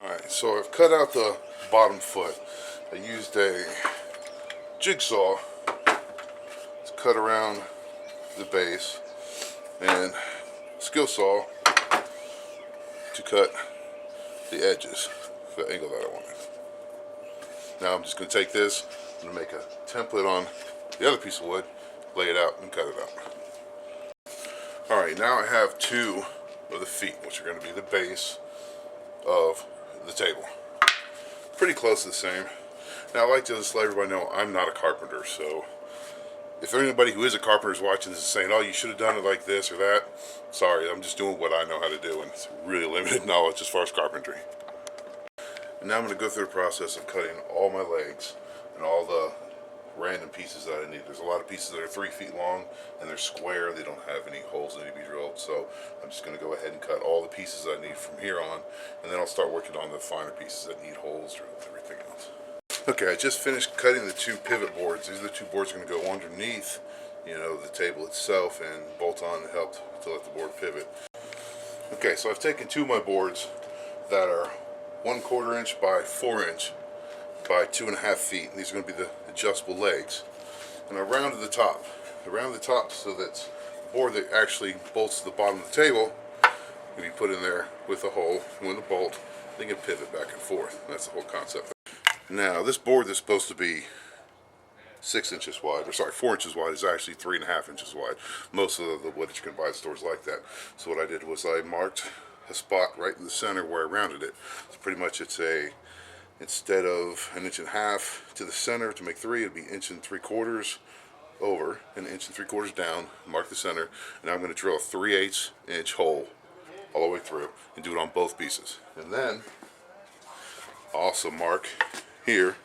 Alright, so I've cut out the bottom foot. I used a jigsaw to cut around the base and skill saw to cut the edges for the angle that I wanted. Now I'm just going to take this, I'm going to make a template on the other piece of wood, lay it out and cut it out. Alright, now I have two of the feet, which are going to be the base of the table. Pretty close to the same. Now I like to just let everybody know I'm not a carpenter, so if anybody who is a carpenter is watching this and saying, oh, you should have done it like this or that, sorry, I'm just doing what I know how to do, and it's really limited knowledge as far as carpentry. And now I'm going to go through the process of cutting all my legs and all the random pieces that I need. There's a lot of pieces that are 3 feet long and they're square, they don't have any holes that need to be drilled, so I'm just going to go ahead and cut all the pieces I need from here on, and then I'll start working on the finer pieces that need holes drilled and everything else. Okay, I just finished cutting the 2 pivot boards. These are the 2 boards that are going to go underneath, the table itself and bolt on and help to let the board pivot. Okay, so I've taken 2 of my boards that are 1/4 inch by 4 inch by 2.5 feet. And these are going to be the adjustable legs. And I rounded the top. I rounded the top so that the board that actually bolts to the bottom of the table can be put in there with a hole, and when the bolt, they can pivot back and forth. That's the whole concept. Now, this board that's supposed to be 6 inches wide, or sorry, 4 inches wide, is actually 3.5 inches wide. Most of the wood that you can buy at stores like that. So what I did was I marked a spot right in the center where I rounded it. So pretty much instead of 1.5 inches to the center to make 3, it'd be 1.75 inches over, and 1.75 inches down, mark the center, and I'm going to drill a 3/8 inch hole all the way through and do it on both pieces. And then I'll also mark here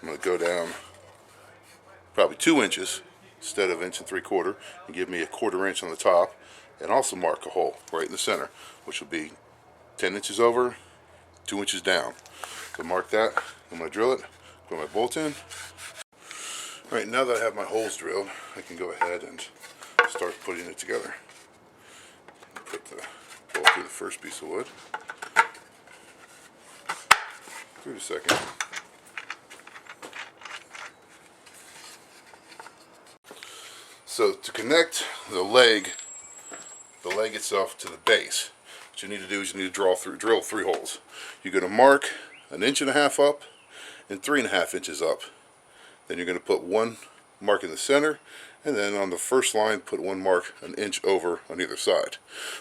I'm going to go down probably 2 inches instead of 1.75 inches and give me a 1/4 inch on the top, and also mark a hole right in the center, which will be 10 inches over, 2 inches down. So mark that. I'm going to drill it, put my bolt in. Alright, now that I have my holes drilled, I can go ahead and start putting it together. Put the bolt through the first piece of wood, through the second, so to connect the leg itself to the base, what you need to do is you need to drill 3 holes. You're going to mark 1.5 inches up and 3.5 inches up. Then you're going to put 1 mark in the center, and then on the first line put 1 mark 1 inch over on either side.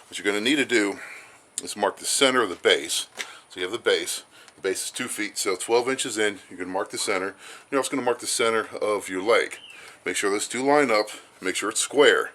What you're going to need to do is mark the center of the base. So you have the base. The base is 2 feet, so 12 inches in, you're going to mark the center. You're also going to mark the center of your leg. Make sure those 2 line up, make sure it's square.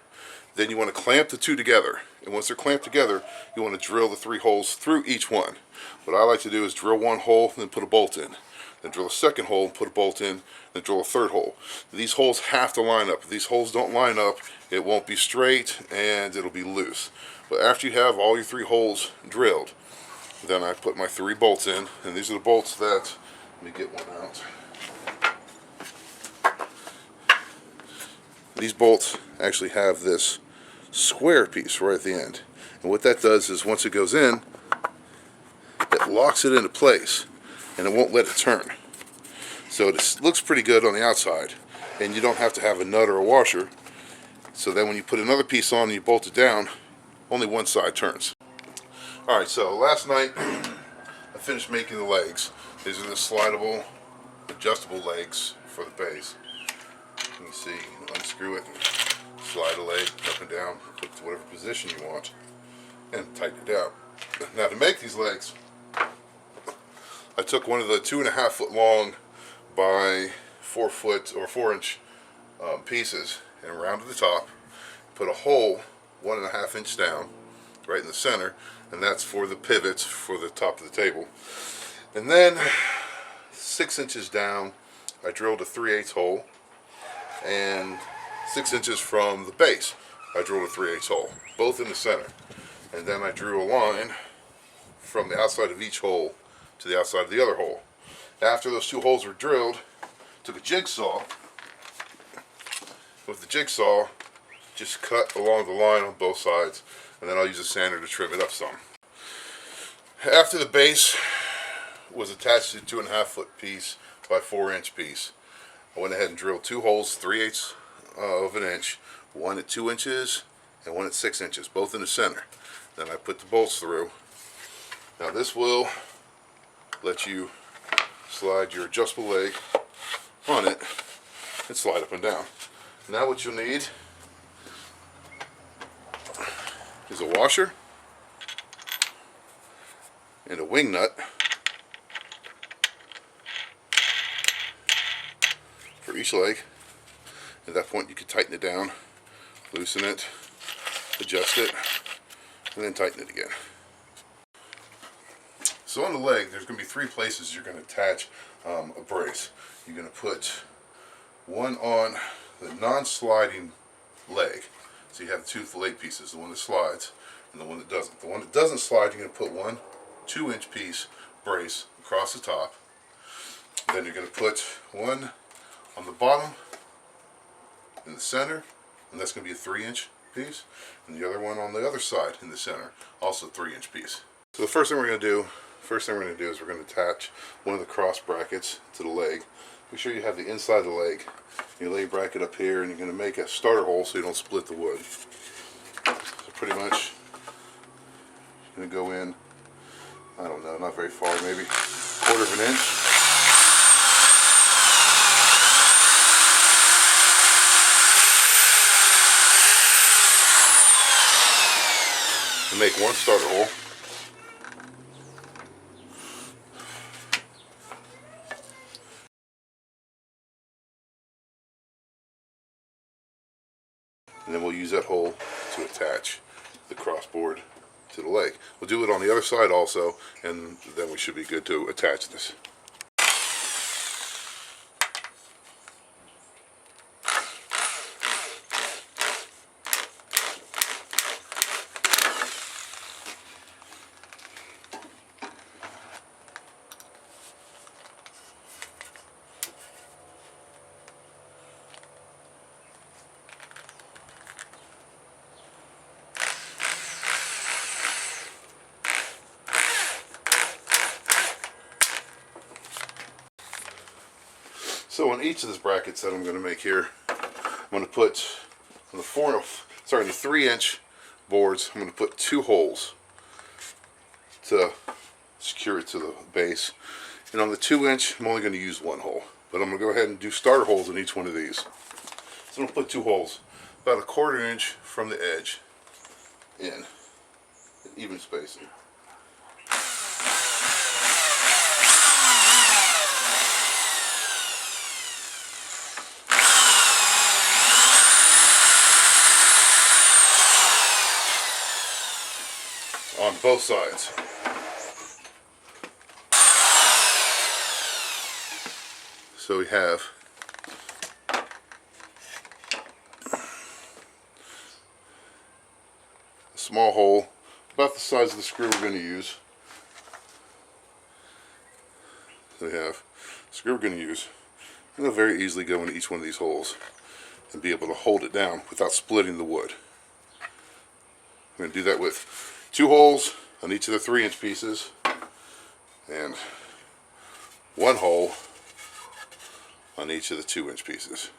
Then you want to clamp the 2 together, and once they're clamped together, you want to drill the 3 holes through each one. What I like to do is drill 1 hole, then put a bolt in. Then drill a second hole, put a bolt in, then drill a 3rd hole. These holes have to line up. If these holes don't line up, it won't be straight and it'll be loose. But after you have all your 3 holes drilled, then I put my 3 bolts in, and these are the bolts that, let me get one out. These bolts actually have this square piece right at the end, and what that does is once it goes in, it locks it into place and it won't let it turn. So it looks pretty good on the outside, and you don't have to have a nut or a washer, so then when you put another piece on and you bolt it down, only one side turns. Alright, so last night I finished making the legs. These are the slidable, adjustable legs for the base. You can see, you unscrew it, slide a leg up and down, put it to whatever position you want, and tighten it down. Now to make these legs, I took one of the 2.5 foot long by 4 foot or 4 inch pieces and rounded the top, put a hole 1.5 inch down right in the center, and that's for the pivots for the top of the table. And then 6 inches down, I drilled a 3/8 hole, and 6 inches from the base, I drilled a 3/8 hole, both in the center. And then I drew a line from the outside of each hole to the outside of the other hole. After those 2 holes were drilled, took a jigsaw. With the jigsaw, just cut along the line on both sides, and then I'll use a sander to trim it up some. After the base was attached to a 2.5 foot piece by 4 inch piece, I went ahead and drilled 2 holes 3/8 of an inch, one at 2 inches and one at 6 inches, both in the center. Then I put the bolts through. Now this will let you slide your adjustable leg on it and slide up and down. Now what you'll need is a washer and a wing nut for each leg. At that point you can tighten it down, loosen it, adjust it, and then tighten it again. So on the leg, there's going to be 3 places you're going to attach a brace. You're going to put one on the non-sliding leg. So you have 2 leg pieces, the one that slides and the one that doesn't. The one that doesn't slide, you're going to put one 2-inch piece brace across the top. Then you're going to put one on the bottom in the center, and that's going to be a 3-inch piece, and the other one on the other side in the center, also 3-inch piece. So the first thing we're going to do is we're going to attach one of the cross brackets to the leg. Make sure you have the inside of the leg. You lay your bracket up here, and you're going to make a starter hole so you don't split the wood. So pretty much, you're going to go in, I don't know, not very far, maybe 1/4 of an inch. And make one starter hole. And then we'll use that hole to attach the crossboard to the leg. We'll do it on the other side also, and then we should be good to attach this. So on each of these brackets that I'm going to make here, I'm going to put on the 3-inch boards, I'm going to put 2 holes to secure it to the base. And on the 2-inch, I'm only going to use 1 hole. But I'm going to go ahead and do starter holes in each one of these. So I'm going to put 2 holes, about 1/4 inch from the edge in, even spacing. On both sides. So we have a small hole about the size of the screw we're going to use. So we have the screw we're going to use. And it'll very easily go into each one of these holes and be able to hold it down without splitting the wood. I'm going to do that with 2 holes on each of the 3-inch pieces and 1 hole on each of the 2-inch pieces.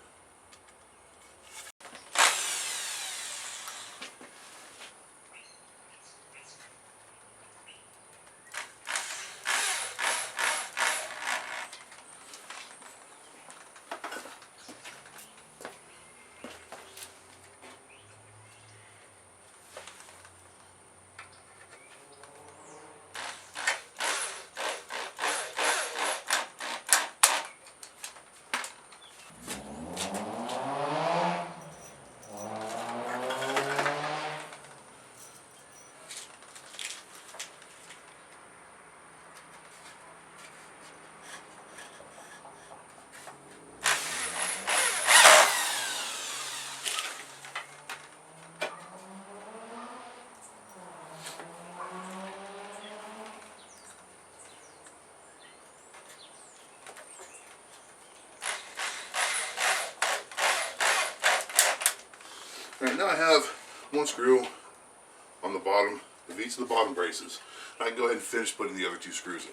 Alright, now I have one screw on the bottom of each of the bottom braces. I can go ahead and finish putting the other two screws in.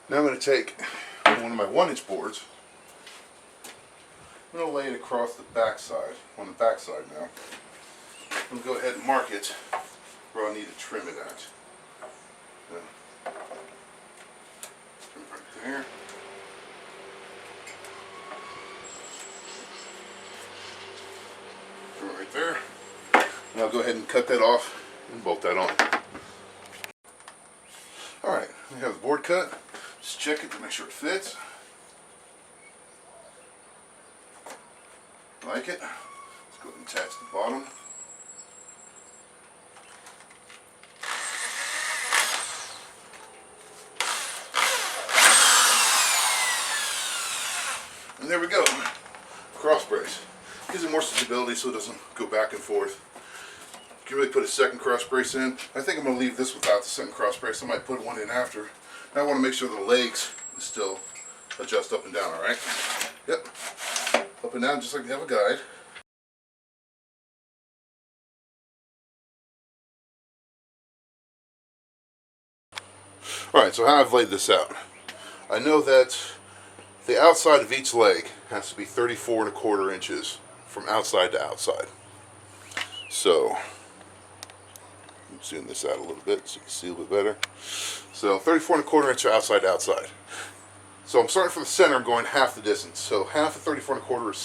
Now I'm going to take one of my 1-inch boards. I'm going to lay it across the back side, on the back side now. I'm going to go ahead and mark it where I need to trim it at. Trim it right there. Trim it right there. And I'll go ahead and cut that off and bolt that on. Alright, we have the board cut. Just check it to make sure it fits. Like it. Let's go ahead and attach the bottom. And there we go. Cross brace. Gives it more stability so it doesn't go back and forth. You can really put a second cross brace in. I think I'm going to leave this without the second cross brace. I might put one in after. Now I want to make sure the legs still adjust up and down, alright? Yep. Up and down just like you have a guide. Alright, so how I've laid this out. I know that the outside of each leg has to be 34¼ inches from outside to outside. So, zoom this out a little bit so you can see a little bit better. So 34¼ inch outside to outside. So I'm starting from the center, I'm going half the distance. So half of 34¼ is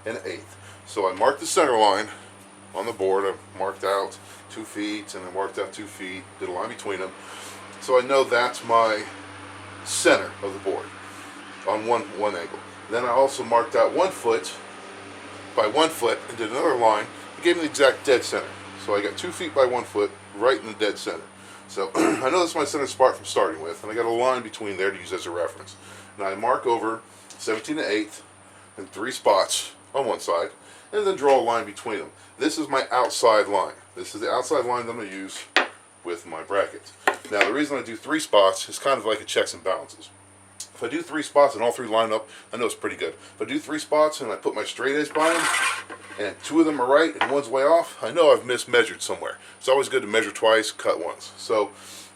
17⅛. So I marked the center line on the board. I marked out 2 feet and I marked out 2 feet, did a line between them. So I know that's my center of the board on one angle. Then I also marked out 1 foot by 1 foot and did another line. It gave me the exact dead center. So I got 2 feet by 1 foot right in the dead center. So I know that's my center spot from starting with, and I got a line between there to use as a reference. Now I mark over 17⅛ and 3 spots on one side, and then draw a line between them. This is my outside line. This is the outside line that I'm going to use with my brackets. Now the reason I do 3 spots is kind of like a checks and balances. If I do 3 spots and all 3 line up, I know it's pretty good. If I do 3 spots and I put my straight edge by them, and 2 of them are right and 1's way off, I know I've mismeasured somewhere. It's always good to measure twice, cut once. So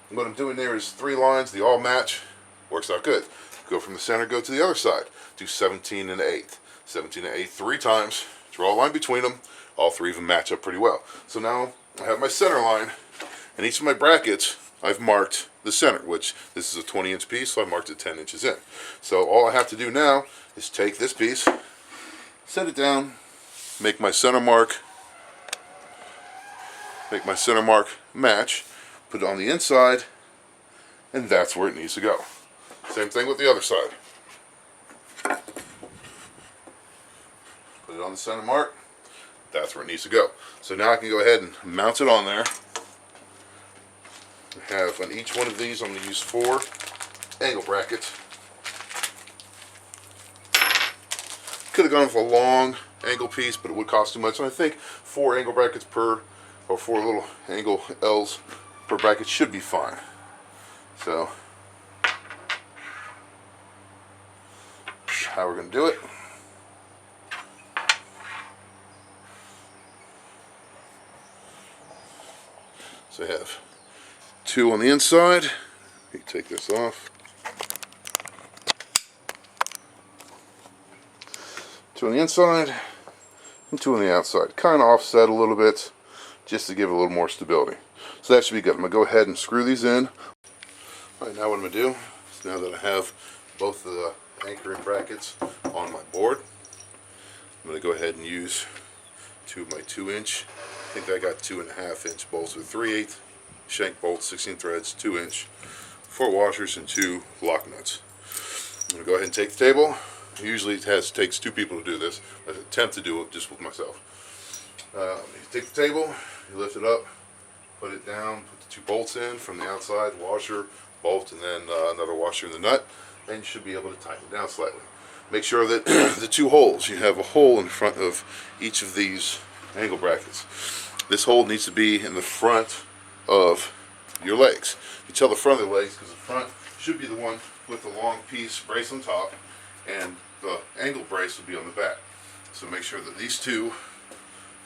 what I'm doing there is 3 lines, they all match, works out good. Go from the center, go to the other side, do 17⅛. 17⅛ 3 times, draw a line between them, all 3 of them match up pretty well. So now I have my center line, and each of my brackets I've marked the center, which this is a 20-inch piece, so I marked it 10 inches in. So all I have to do now is take this piece, set it down, make my center mark match, put it on the inside, and that's where it needs to go. Same thing with the other side. Put it on the center mark, that's where it needs to go. So now I can go ahead and mount it on there. I have on each one of these, I'm going to use 4 angle brackets. Could have gone with a long angle piece, but it would cost too much. And I think 4 angle brackets per, or 4 little angle L's per bracket should be fine. So, how we're going to do it. So I have 2 on the inside. You take this off. 2 on the inside and 2 on the outside. Kind of offset a little bit just to give it a little more stability. So that should be good. I'm going to go ahead and screw these in. Alright, now what I'm going to do is, now that I have both of the anchoring brackets on my board, I'm going to go ahead and use 2 of my 2-inch. I think I got 2.5-inch bolts with 3/8 shank bolts, 16 threads, 2-inch, 4 washers, and 2 lock nuts. I'm going to go ahead and take the table. Usually it takes 2 people to do this. I attempt to do it just with myself. You take the table, you lift it up, put it down, put the 2 bolts in from the outside, washer, bolt, and then another washer in the nut, and you should be able to tighten it down slightly. Make sure that the 2 holes, you have a hole in front of each of these angle brackets. This hole needs to be in the front of your legs. You tell the front of the legs because the front should be the one with the long piece brace on top, and the angle brace will be on the back. So make sure that these 2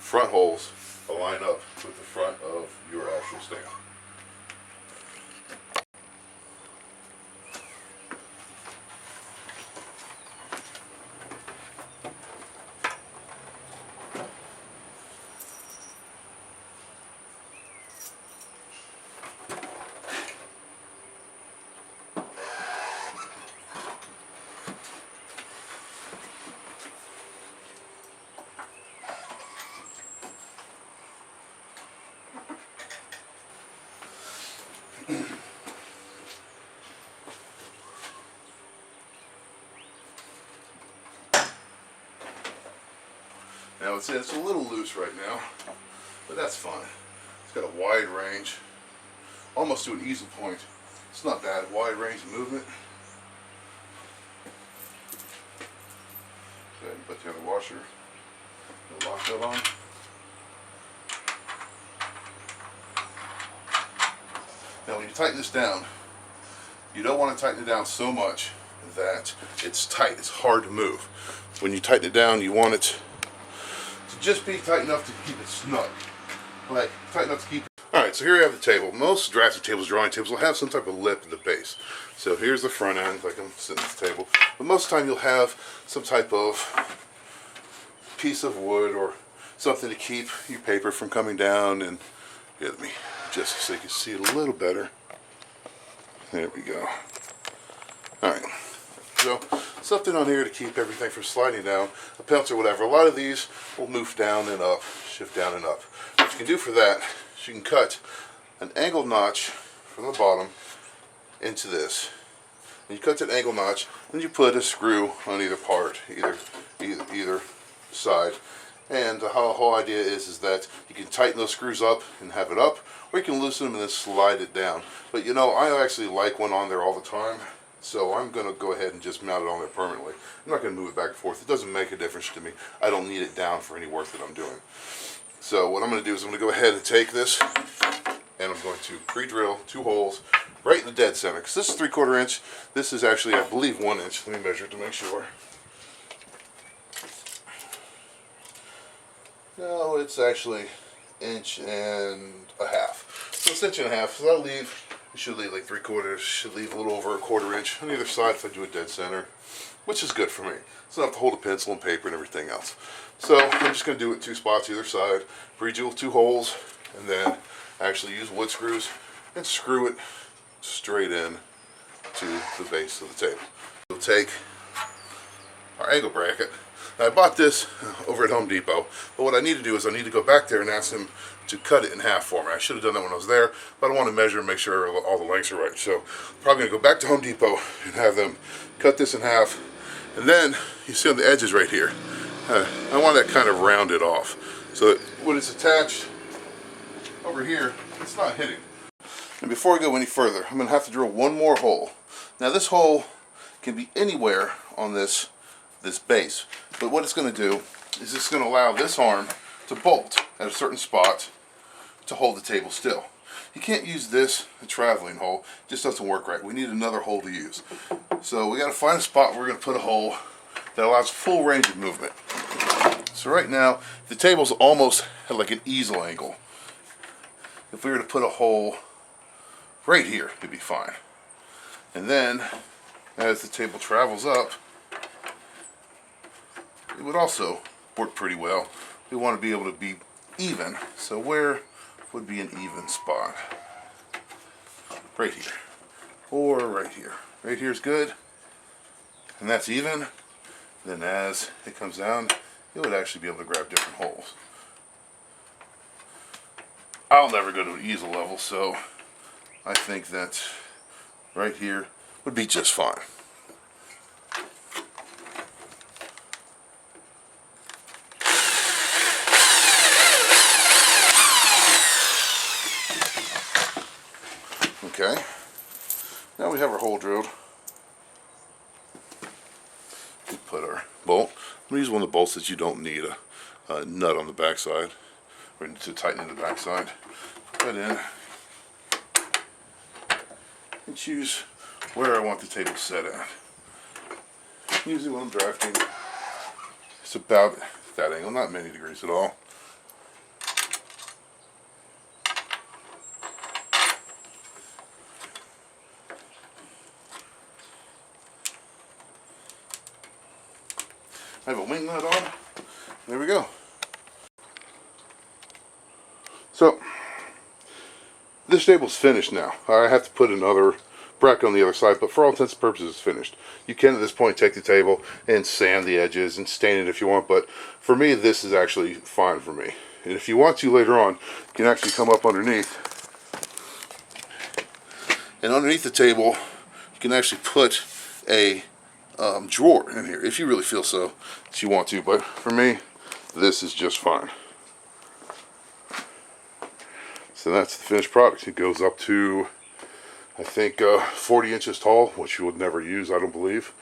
front holes align up with the front of your actual stand. Now it's a little loose right now, but that's fine. It's got a wide range, almost to an easel point. It's not bad, wide range of movement. Go ahead and put the other washer, lock that on. Now when you tighten this down, you don't want to tighten it down so much that it's tight, it's hard to move. When you tighten it down, you want it to just be tight enough to keep it snug. Like, tight enough to keep it. Alright, so here we have the table. Most drafting tables, drawing tables will have some type of lip at the base. So here's the front end, like I'm sitting at the table. But most of the time you'll have some type of piece of wood or something to keep your paper from coming down. And yeah, let me just so you can see it a little better. There we go. Alright, so something on here to keep everything from sliding down, a pencil or whatever. A lot of these will move down and up, shift down and up. What you can do for that is you can cut an angled notch from the bottom into this. And you cut that angle notch, and you put a screw on either part, either side. And the whole idea is that you can tighten those screws up and have it up, or you can loosen them and then slide it down. But you know, I actually like one on there all the time, so I'm going to go ahead and just mount it on there permanently. I'm not going to move it back and forth. It doesn't make a difference to me. I don't need it down for any work that I'm doing. So what I'm going to do is I'm going to go ahead and take this, and I'm going to pre-drill 2 holes right in the dead center. Because this is 3/4 inch. This is actually, I believe, 1 inch. Let me measure it to make sure. No, it's actually 1.5 inches. So it's 1.5 inches. So that'll leave, it should leave like 3/4, should leave a little over 1/4 inch on either side if I do a dead center, which is good for me. So I don't have to hold a pencil and paper and everything else. So I'm just going to do it 2 spots either side, pre-drill 2 holes, and then actually use wood screws and screw it straight in to the base of the table. We'll take our angle bracket. Now, I bought this over at Home Depot, but what I need to do is I need to go back there and ask them to cut it in half for me. I should have done that when I was there, but I want to measure and make sure all the lengths are right. So I'm probably going to go back to Home Depot and have them cut this in half. And then, you see on the edges right here, I want that kind of rounded off, so that when it's attached over here, it's not hitting. And before I go any further, I'm going to have to drill 1 more hole. Now this hole can be anywhere on this base, but what it's going to do is it's going to allow this arm to bolt at a certain spot to hold the table still. You can't use this a traveling hole, it just doesn't work right. We need another hole to use. So we got to find a spot where we're going to put a hole that allows full range of movement. So right now the table's almost at like an easel angle. If we were to put a hole right here, it'd be fine. And then as the table travels up, it would also work pretty well. We want to be able to be even, so where would be an even spot? Right here, or right here. Right here is good, and that's even. Then as it comes down, it would actually be able to grab different holes. I'll never go to an easel level, so I think that right here would be just fine. Okay, now we have our hole drilled. We put our bolt. I'm going to use one of the bolts that you don't need a nut on the backside, or to tighten in the backside. Put that in and choose where I want the table set at. Usually when I'm drafting, it's about that angle, not many degrees at all. I have a wing nut on. There we go. So this table's finished now. I have to put another bracket on the other side, but for all intents and purposes it's finished. You can at this point take the table and sand the edges and stain it if you want, but for me this is actually fine for me. And if you want to later on, you can actually come up underneath, and underneath the table you can actually put a drawer in here if you really feel so that you want to, but for me this is just fine. So that's the finished product. It goes up to, I think, 40 inches tall, which you would never use, I don't believe.